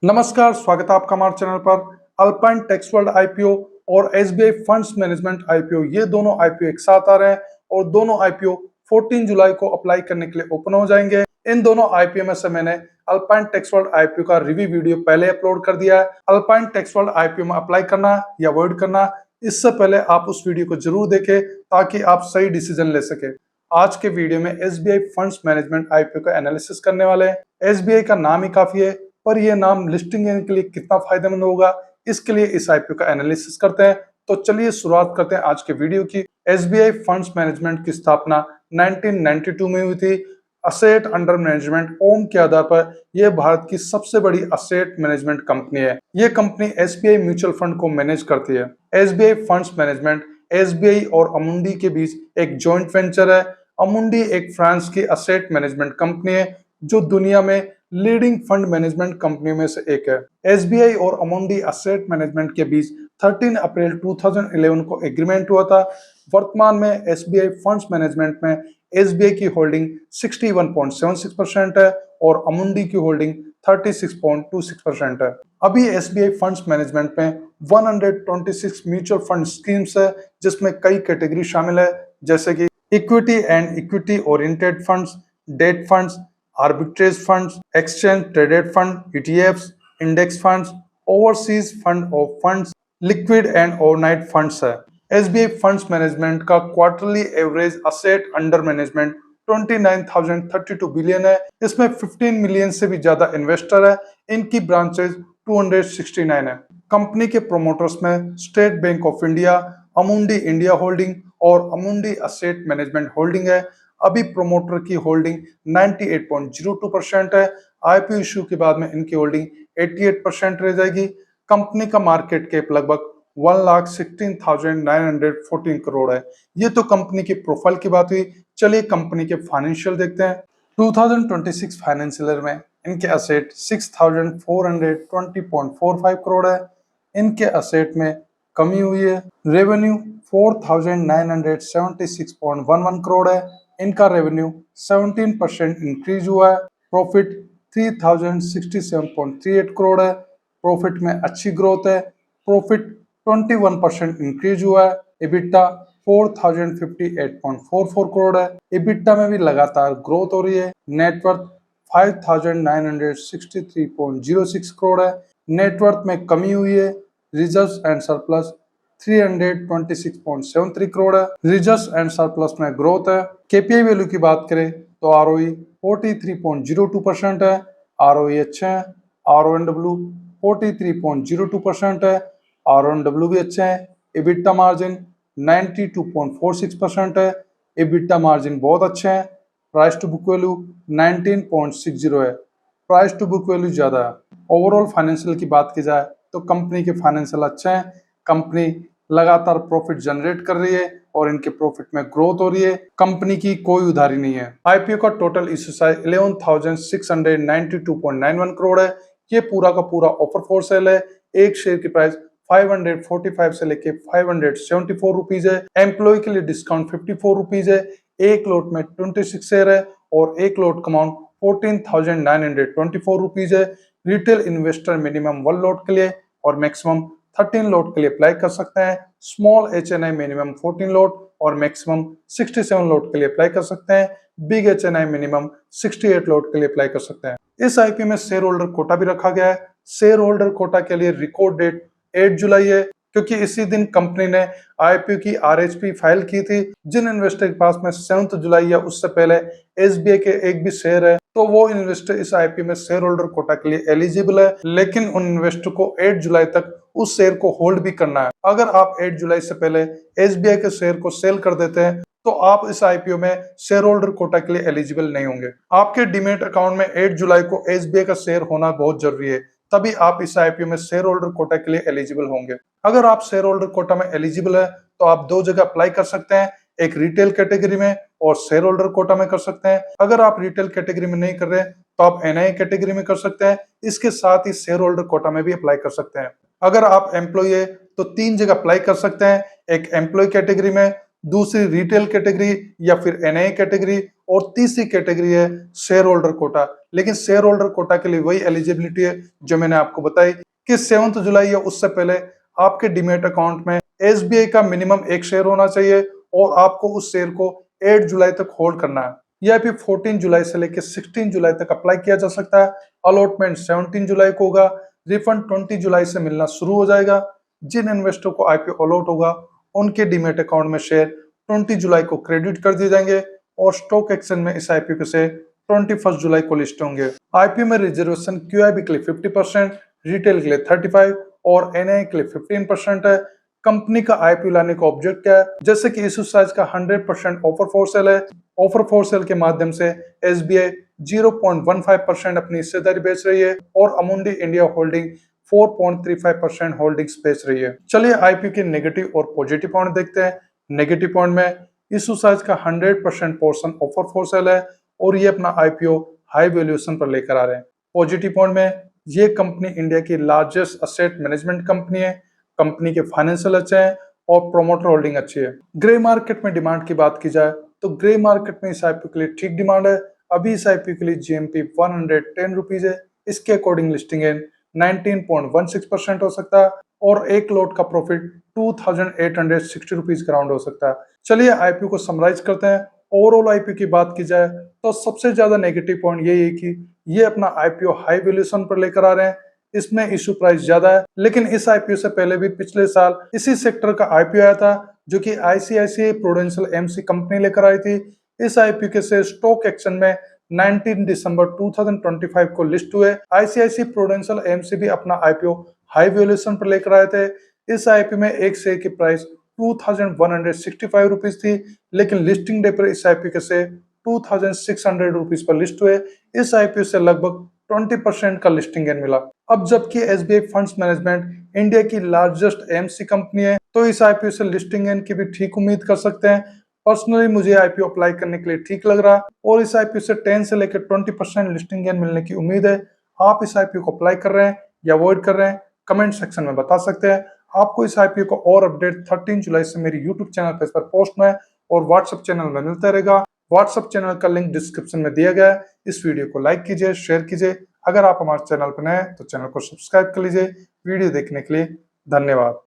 नमस्कार, स्वागत है आपका हमारे चैनल पर। अल्पाइन टेक्स वर्ल्ड आईपीओ और एसबीआई फंड्स मैनेजमेंट आईपीओ, ये दोनों आईपीओ एक साथ आ रहे हैं और दोनों आईपीओ 14 जुलाई को अप्लाई करने के लिए ओपन हो जाएंगे। इन दोनों आईपीओ में से मैंने अल्पाइन टेक्स वर्ल्ड आईपीओ का रिव्यू वीडियो पहले अपलोड कर दिया है। अल्पाइन टेक्स वर्ल्ड आईपीओ में अप्लाई करना या अवॉइड करना, इससे पहले आप उस वीडियो को जरूर देखें ताकि आप सही डिसीजन ले सके। आज के वीडियो में एसबीआई फंड्स मैनेजमेंट आईपीओ का एनालिसिस करने वाले हैं। एसबीआई का नाम ही काफी है, पर यह नाम लिस्टिंग के लिए कितना फायदेमंद होगा, इसके लिए इस आईपीओ का एनालिसिस करते हैं। तो चलिए शुरुआत करते हैं आज के वीडियो की। एसबीआई फंड्स मैनेजमेंट की स्थापना 1992 में हुई थी। असेट अंडर मैनेजमेंट ओम के आधार पर यह भारत की सबसे बड़ी असेट मैनेजमेंट कंपनी है। यह कंपनी एसबीआई म्यूचुअल फंड को मैनेज करती है। एसबीआई फंड्स मैनेजमेंट एसबीआई और अमुंडी के बीच एक जॉइंट वेंचर है। अमुंडी एक फ्रांस की असेट मैनेजमेंट कंपनी है जो दुनिया में लीडिंग फंड मैनेजमेंट कंपनियों में से एक है। एसबीआई और अमुंडी असेट मैनेजमेंट के बीच 13 अप्रैल 2011 को एग्रीमेंट हुआ था। वर्तमान में एसबीआई फंड्स मैनेजमेंट में एसबीआई की होल्डिंग 61.76% है और अमुंडी की होल्डिंग 36.26% है। अभी एसबीआई फंड्स मैनेजमेंट में 126 म्यूचुअल फंड स्कीम्स है, जिसमें कई कैटेगरी शामिल है, जैसे कि equity and equity oriented funds, date funds, arbitrage funds, exchange traded fund, ETFs, index funds, overseas fund of funds, liquid and overnight funds है। एसबीआई फंड्स मैनेजमेंट का quarterly average asset under management 29,032 billion है। इसमें 15 million से भी ज्यादा investor है। इनकी branches 269 है। कंपनी के प्रोमोटर्स में State Bank of India, Amundi India Holding और अमुंडी असेट मैनेजमेंट होल्डिंग है। अभी प्रोमोटर की होल्डिंग 98.02% है। आईपीओ इशू के बाद में इनकी होल्डिंग 88% रह जाएगी। कंपनी का मार्केट कैप लगभग 1,16,914 करोड़ है। ये तो कंपनी की प्रोफाइल की बात हुई। चलिए कंपनी के फाइनेंशियल देखते हैं। 2026 फाइनेंशियल ईयर में इनके असेट 6,420.45 करोड़ है। इनके असेट में कमी हुई है। रेवेन्यू 4,976.11 करोड़ है। इनका रेवेन्यू 17% इंक्रीज हुआ है। प्रॉफिट 3,067.38 करोड़ है। प्रॉफिट में अच्छी ग्रोथ है। प्रॉफिट 21% इंक्रीज हुआ है। इबिटा 4,058.44 करोड़ है। इबिटा में भी लगातार ग्रोथ हो रही है। नेटवर्थ 5,963.06 करोड़ है। नेटवर्थ में कमी हुई है। रिजर्व्स एंड सरप्लस 326.73 करोड़ है। रिजर्व्स एंड सरप्लस में ग्रोथ है। केपीआई वैल्यू की बात करें तो आरओई 43.02% है। आरओई अच्छे हैं। आरओएनडब्ल्यू 43.02% है। आरओएनडब्ल्यू भी अच्छे हैं। इबिटा मार्जिन 92.46% है। इबिटा मार्जिन बहुत अच्छे हैं। प्राइस टू बुक वैल्यू 19.60 है। प्राइस टू बुक वैल्यू ज्यादा है। ओवरऑल फाइनेंशियल की बात की जाए तो कंपनी के फाइनेंशियल अच्छे हैं। कंपनी लगातार प्रॉफिट जनरेट कर रही है और इनके प्रॉफिट में ग्रोथ हो रही है। कंपनी की कोई उधारी नहीं है। आईपीओ का टोटल इश्यू साइज 11,692.91 करोड़ है। ये पूरा का पूरा ऑफर फॉर सेल है। एक शेयर की प्राइस 545 से लेके 574 रुपीज है। एम्प्लॉय के लिए डिस्काउंट 54 रुपीज है। एक लोट में 26 शेयर है और एक लोट का अमाउंट 14,924 रुपीज है। रिटेल इन्वेस्टर मिनिमम 1 लोट के लिए और मैक्सिमम 13 लोट के लिए अप्लाई कर सकते हैं। स्मॉल एचएनआई मिनिमम 14 लोट और मैक्सिमम 67 लोट के लिए अप्लाई कर सकते हैं। बिग एचएनआई मिनिमम 68 लोट के लिए अप्लाई कर सकते हैं। इस आईपीओ में शेयर होल्डर कोटा भी रखा गया है। शेयर होल्डर कोटा के लिए रिकॉर्ड डेट 8 जुलाई है, क्योंकि इसी दिन कंपनी ने आईपीओ की आरएचपी फाइल की थी। जिन इन्वेस्टर के पास में 7 जुलाई या उससे पहले एसबीआई के एक भी शेयर है तो वो इन्वेस्टर इस आईपीओ में शेयर होल्डर कोटा के लिए एलिजिबल है। लेकिन उन इन्वेस्टर को 8 जुलाई तक उस शेयर को होल्ड भी करना है। अगर आप 8 जुलाई से पहले एसबीआई के शेयर को सेल कर देते हैं तो आप इस आईपीओ में शेयर होल्डर कोटा के लिए एलिजिबल नहीं होंगे। आपके डीमैट अकाउंट में 8 जुलाई को एसबीआई का शेयर होना बहुत जरूरी है, तभी आप इस आईपीओ में शेयर होल्डर कोटा के लिए एलिजिबल होंगे। अगर आप शेयर होल्डर कोटा में एलिजिबल है तो आप 2 जगह अप्लाई कर सकते हैं, एक रिटेल कैटेगरी में और शेयर होल्डर कोटा में कर सकते हैं। अगर आप रिटेल कैटेगरी में नहीं कर रहे तो आप एनआई कैटेगरी में कर सकते हैं। इसके साथ ही शेयर होल्डर कोटा में भी अप्लाई कर सकते हैं। अगर आप एम्प्लॉय है तो 3 जगह अप्लाई कर सकते हैं, एक एम्प्लॉय कैटेगरी में, दूसरी रिटेल कैटेगरी या फिर एनआई कैटेगरी और तीसरी कैटेगरी है शेयर होल्डर कोटा। लेकिन शेयर होल्डर कोटा के लिए वही एलिजिबिलिटी है जो मैंने आपको बताई कि 7 जुलाई या उससे पहले आपके डीमेट अकाउंट में एसबीआई का मिनिमम 1 शेयर होना चाहिए और आपको उस शेयर को 8 जुलाई तक होल्ड करना है। यह भी 14 जुलाई से लेकर 16 जुलाई तक अप्लाई किया जा सकता है। अलॉटमेंट 17 जुलाई को होगा। रिफंड 20 जुलाई से मिलना शुरू हो जाएगा। जिन इन्वेस्टर को आईपीओ अलॉट होगा उनके डीमेट अकाउंट में शेयर 20 जुलाई को क्रेडिट कर दिए जाएंगे और स्टॉक एक्सचेंज में इस आईपीओ से 21 जुलाई को लिस्ट होंगे। आईपीओ में रिजर्वेशन क्यूआईबी के लिए 50%, रिटेल के लिए 35% और एनआई के लिए 15% है। कंपनी का आईपीओ लाने का ऑब्जेक्ट क्या है? जैसे कि इशू साइज का 100% ऑफर फॉर सेल है। ऑफर फॉर सेल के माध्यम से एसबीआई 0.15% अपनी हिस्सेदारी बेच रही है और अमुंडी इंडिया होल्डिंग 4.35% होल्डिंग्स बेच रही है। चलिए आईपीओ के नेगेटिव और पॉजिटिव पॉइंट देखते हैं। नेगेटिव पॉइंट में इशू साइज का 100% पोर्शन ऑफर फॉर सेल है और ये अपना आईपीओ हाई वैल्यूएशन पर लेकर आ रहे हैं। पॉजिटिव पॉइंट में ये कंपनी इंडिया की लार्जेस्ट असेट मैनेजमेंट कंपनी है। कंपनी के फाइनेंशियल अच्छे हैं और प्रोमोटर होल्डिंग अच्छी है। ग्रे मार्केट में डिमांड की बात की जाए तो ग्रे मार्केट में इस आईपीओ के लिए ठीक डिमांड है। अभी इस आईपीओ के लिए जीएमपी 110 रुपीज है। इसके अकॉर्डिंग लिस्टिंग है 19.16% हो सकता है और एक लॉट का प्रॉफिट 2860 रुपीज ग्राउंड हो सकता है। चलिए आईपीओ को समराइज करते हैं। ओवरऑल आईपीओ की बात की जाए तो सबसे ज्यादा नेगेटिव पॉइंट यही है कि ये अपना आईपीओ हाई वैल्यूएशन पर लेकर आ रहे हैं। इसमें इशू प्राइस ज्यादा है, लेकिन इस आईपीओ से पहले भी पिछले साल इसी सेक्टर का आईपीओ आया था जो कि आईसीआईसीआई प्रूडेंशियल एमसी कंपनी लेकर आई थी। इस आईपीओ के से स्टॉक एक्सचेंज में 19 दिसंबर 2025 को लिस्ट हुए। आईसीआईसीआई प्रूडेंशियल एमसी भी अपना आईपीओ हाई वैल्यूएशन पर लेकर आए थे। इस आईपीओ में एक शेयर की प्राइस 2165 रुपीज थी, लेकिन लिस्टिंग डे पर इस आईपीओ के से 2600 रुपीज पर लिस्ट हुए। इस आईपीओ से लगभग 20% का लिस्टिंग गेन मिला। अब जबकि एसबीआई फंड्स मैनेजमेंट इंडिया की लार्जेस्ट एमसी कंपनी है तो इस आईपीओ से लिस्टिंग गेन की भी ठीक उम्मीद कर सकते हैं। पर्सनली मुझे आईपीओ अप्लाई करने के लिए ठीक लग रहा है और इस आईपीओ से 10 से लेकर 20% लिस्टिंग गेन मिलने की उम्मीद है। आप इस आईपीओ को अप्लाई कर रहे हैं या अवॉइड कर रहे हैं, कमेंट सेक्शन में बता सकते हैं। आपको इस आईपीओ को और अपडेट 13 जुलाई से मेरी यूट्यूब चैनल पर पोस्ट में और व्हाट्सएप चैनल में मिलता रहेगा। व्हाट्सएप चैनल का लिंक डिस्क्रिप्शन में दिया गया है। इस वीडियो को लाइक कीजिए, शेयर कीजिए। अगर आप हमारे चैनल पर नए हैं तो चैनल को सब्सक्राइब कर लीजिए। वीडियो देखने के लिए धन्यवाद।